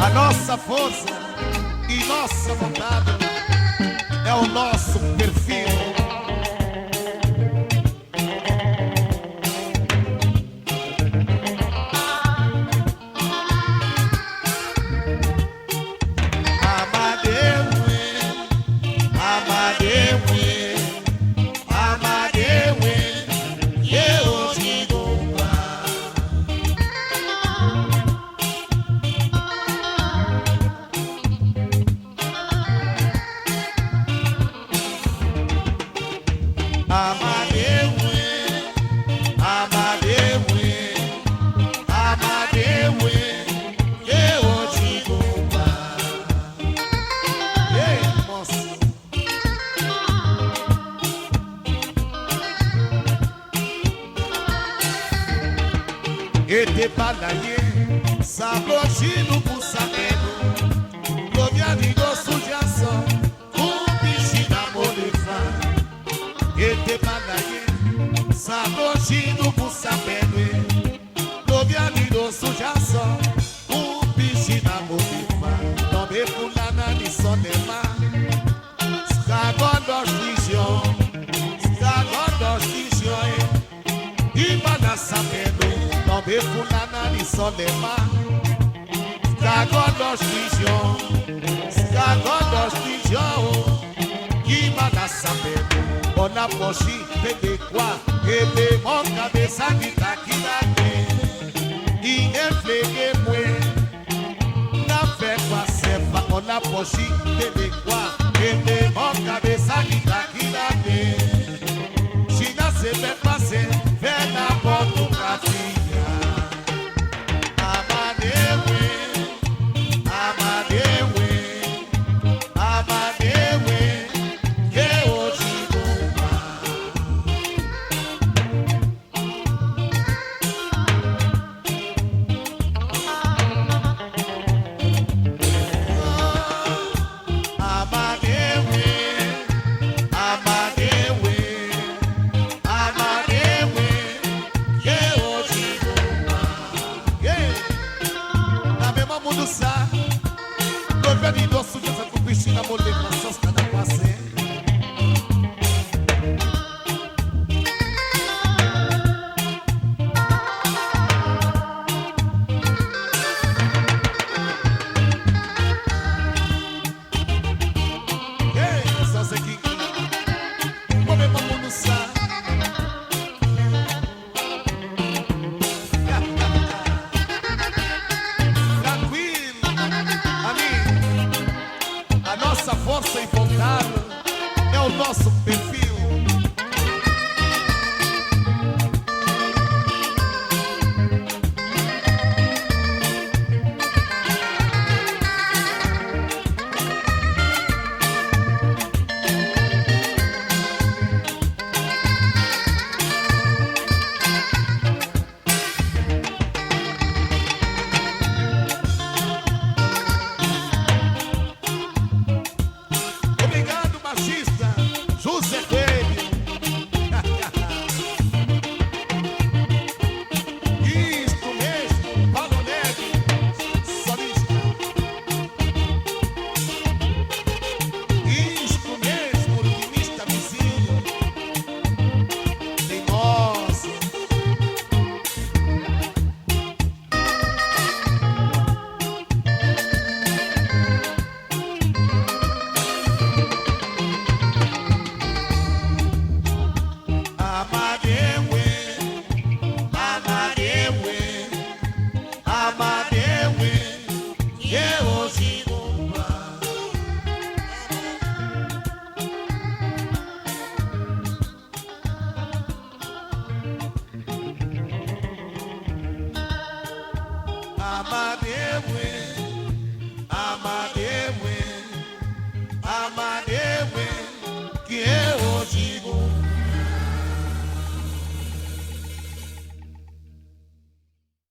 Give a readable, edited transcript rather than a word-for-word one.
A nossa força e nossa vontade é o nosso perfil. Ete balaye, sabrosino por sabendo, goviani do sujação, bichina molefa. Ete balaye, sabrosino por sabendo, goviani do sujação, bichina molefa. Tombe fulana ni sonema, skagondo stisyon, ibana sabendo. Tombe fulana ni solema, skagondo stisyon, imana sabendo. Ona poshi pede kwa, ebe mon cabeça ni takidake. Inflege mwe, na fe kwa sefa. Ona poshi pede kwa, ebe mon cabeça ni takidake. China se me pase, ve na pornografia. Força e vontade é o nosso perfil. Amadewe.